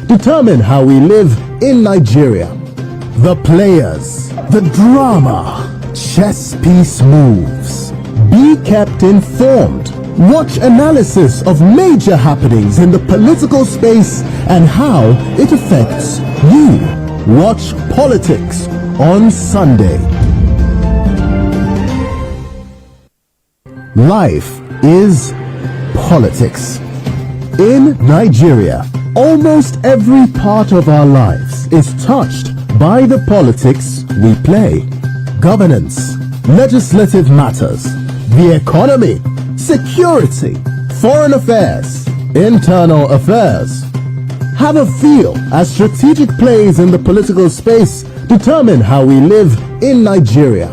determine how we live in Nigeria. The players, the drama, chess piece moves. Be kept informed. Watch analysis of major happenings in the political space and how it affects you. Watch Politics on Sunday. Life is politics. In Nigeria, almost every part of our lives is touched by the politics we play. Governance, legislative matters, the economy, security, foreign affairs, internal affairs. Have a feel as strategic plays in the political space determine how we live in Nigeria.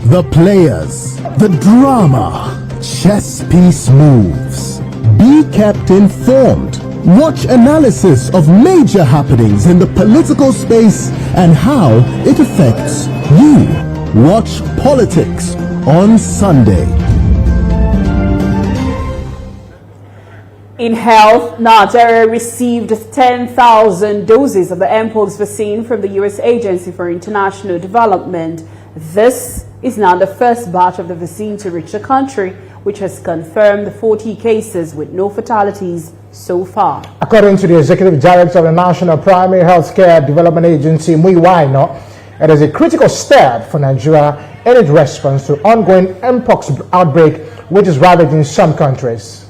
The players, the drama, chess piece moves. Be kept informed. Watch analysis of major happenings in the political space and how it affects you. Watch Politics on Sunday. In health, Nigeria received 10,000 doses of the MPox vaccine from the U.S. Agency for International Development. This is now the first batch of the vaccine to reach the country, which has confirmed 40 cases with no fatalities so far. According to the Executive Director of the National Primary Healthcare Development Agency, Muiwaino, it is a critical step for Nigeria in its response to ongoing MPox outbreak, which is ravaging some countries.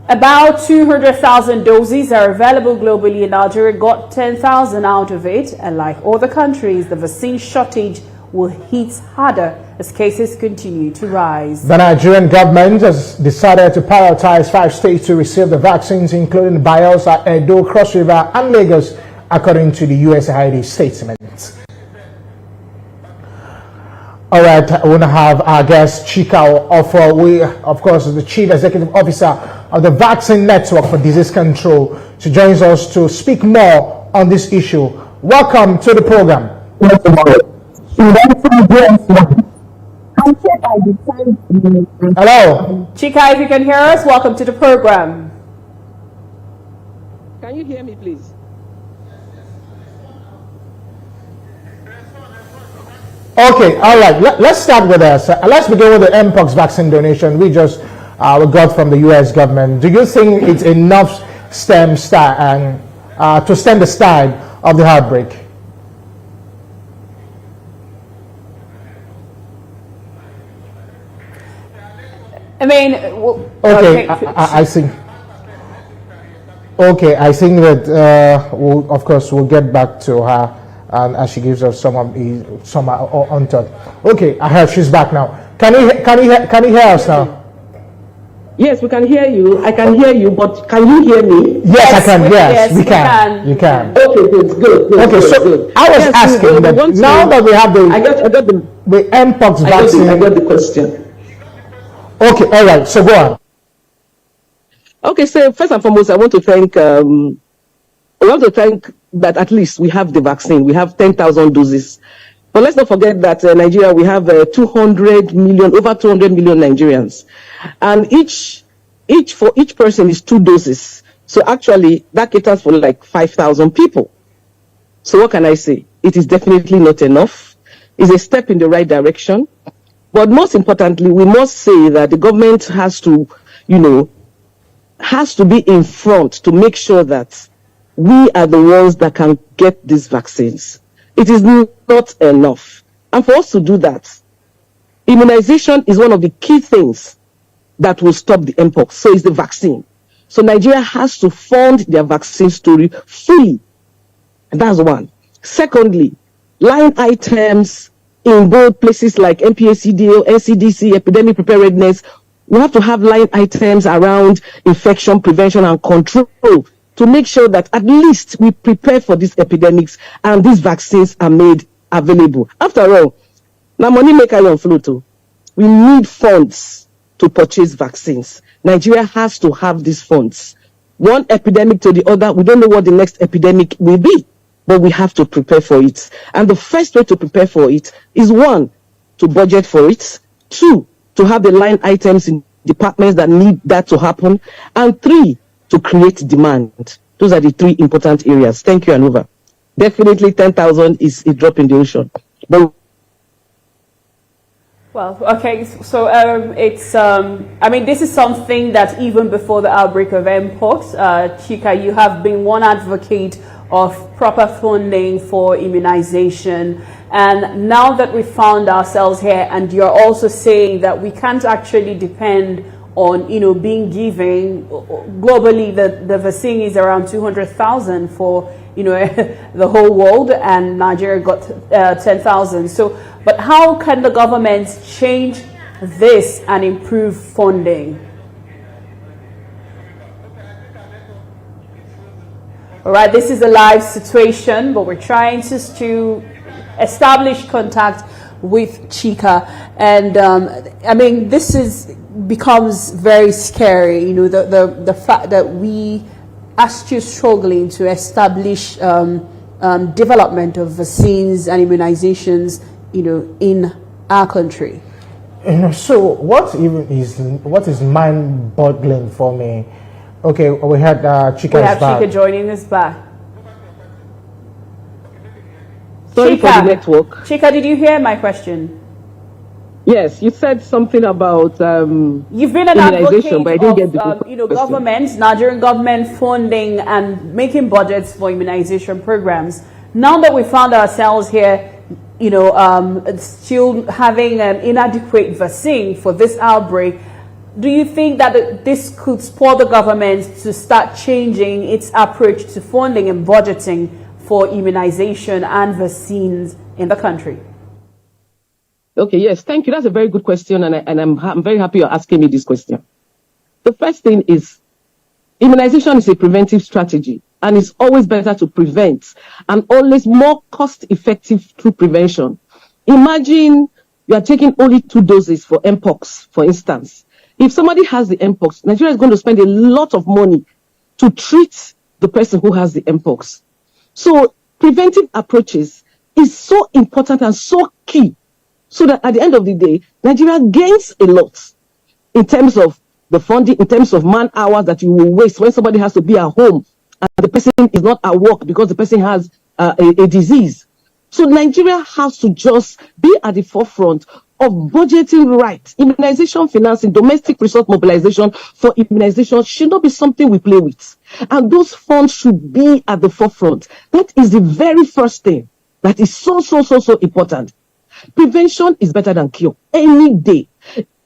About 200,000 doses are available globally, and Nigeria got 10,000 out of it. And like other countries, the vaccine shortage will hit harder as cases continue to rise. The Nigerian government has decided to prioritize 5 states to receive the vaccines, including Bayelsa, Edo, Cross River, and Lagos, according to the USAID statement. All right, I want to have our guest Chika of course, the Chief Executive Officer of the Vaccine Network for Disease Control, to join us to speak more on this issue. Welcome to the program. Hello, Chika, if you can hear us, welcome to the program. Can you hear me, please? Okay, all right. Let's start with this. Let's begin with the MPox vaccine donation we got from the U.S. government. Do you think it's enough to stem the tide of the outbreak? I mean, okay. I think. Okay, I think that of course we'll get back to her. And as she gives us some on top. Okay, I heard she's back now. Can you hear us now? Yes, we can hear you. I can hear you, but can you hear me? Yes, I can. Yes, we can. You can. Okay, good. Okay, so good. I was asking that now that we have I got the MPox vaccine. I got the question. Okay, all right. So go on. Okay, so first and foremost, I want to thank. That at least we have the vaccine. We have 10,000 doses. But let's not forget that Nigeria, we have over 200 million Nigerians. And for each person is 2 doses. So actually, that caters for like 5,000 people. So what can I say? It is definitely not enough. It's a step in the right direction. But most importantly, we must say that the government has to be in front to make sure that we are the ones that can get these vaccines. It is not enough. And for us to do that, immunization is one of the key things that will stop the MPox. So it's the vaccine. So Nigeria has to fund their vaccine story fully. And that's one. Secondly, line items in both places like MPACDO, NCDC, epidemic preparedness. We have to have line items around infection prevention and control to make sure that at least we prepare for these epidemics and these vaccines are made available. After all, now money make on flow too. We need funds to purchase vaccines. Nigeria has to have these funds. One epidemic to the other, we don't know what the next epidemic will be, but we have to prepare for it. And the first way to prepare for it is 1, to budget for it, 2, to have the line items in departments that need that to happen, and 3, to create demand Those are the three important areas. Thank you, Anova. Definitely 10,000 is a drop in the ocean. But well, okay, so I mean, this is something that even before the outbreak of MPox, Chika, you have been one advocate of proper funding for immunization. And now that we found ourselves here, and you're also saying that we can't actually depend on, being given, globally, the vaccine is around 200,000 for, the whole world, and Nigeria got 10,000. So, but how can the government change this and improve funding? All right, this is a live situation, but we're trying to establish contact with Chika. And I mean, this becomes very scary, the fact that we are still struggling to establish development of vaccines and immunizations, in our country. So what is mind-boggling for me? Okay, we had Chika. We have Chika joining us back. Sorry for the network. Chika, did you hear my question? Yes, you said something about you've been an advocate but I didn't get the government, Nigerian government funding and making budgets for immunization programs. Now that we found ourselves here, still having an inadequate vaccine for this outbreak, do you think that this could spur the government to start changing its approach to funding and budgeting for immunization and vaccines in the country? Okay, yes, thank you. That's a very good question, and I'm very happy you're asking me this question. The first thing is, immunization is a preventive strategy, and it's always better to prevent, and always more cost-effective through prevention. Imagine you are taking only 2 doses for MPox, for instance. If somebody has the MPox, Nigeria is going to spend a lot of money to treat the person who has the MPox. So preventive approaches is so important and so key, so that at the end of the day, Nigeria gains a lot in terms of the funding, in terms of man hours that you will waste when somebody has to be at home and the person is not at work because the person has a disease. So Nigeria has to just be at the forefront of budgeting right. Immunization financing, domestic resource mobilization for immunization should not be something we play with. And those funds should be at the forefront. That is the very first thing that is so important. Prevention is better than cure any day.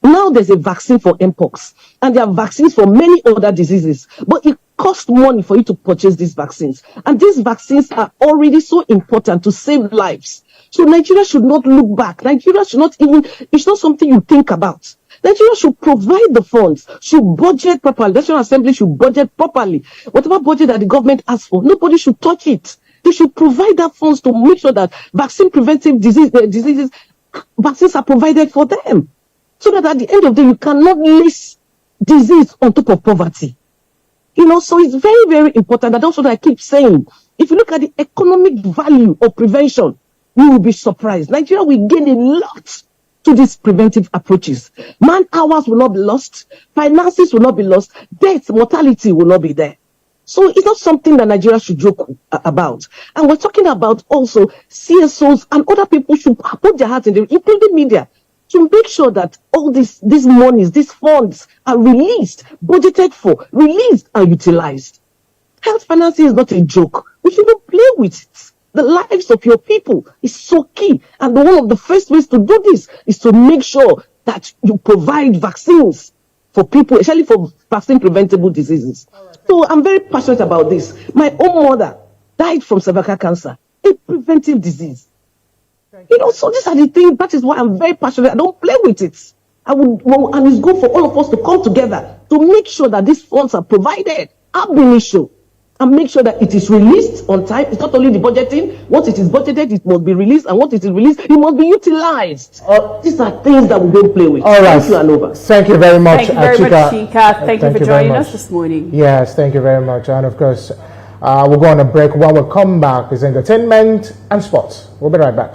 Now there's a vaccine for MPox, and there are vaccines for many other diseases, but it costs money for you to purchase these vaccines. And these vaccines are already so important to save lives. So Nigeria should not look back. Nigeria should not it's not something you think about. Nigeria should provide the funds, should budget properly. The National Assembly should budget properly. Whatever budget that the government asks for, nobody should touch it. They should provide that funds to make sure that vaccine preventive diseases, vaccines are provided for them. So that at the end of the day, you cannot list disease on top of poverty. So it's very, very important. And also that I keep saying, if you look at the economic value of prevention, you will be surprised. Nigeria will gain a lot to these preventive approaches. Man hours will not be lost. Finances will not be lost. Death, mortality will not be there. So it's not something that Nigeria should joke about. And we're talking about also CSOs and other people should put their hearts in there, including media, to make sure that all these monies, these funds are released, budgeted for, released and utilized. Health financing is not a joke. We shouldn't play with it. The lives of your people is so key. And one of the first ways to do this is to make sure that you provide vaccines for people, especially for vaccine preventable diseases. So I'm very passionate about this. My own mother died from cervical cancer, a preventive disease. So these are the things, that is why I'm very passionate. I don't play with it. And it's good for all of us to come together to make sure that these funds are provided ab initio and make sure that it is released on time. It's not only the budgeting. Once it is budgeted, it must be released. And once it is released, it must be utilized. These are things that we don't play with. All right. Thank you, Anova. Thank you very much, Thank you very much, Chika. Thank you for joining us this morning. Yes, thank you very much. And of course, we'll go on a break. When we come back, is entertainment and sports. We'll be right back.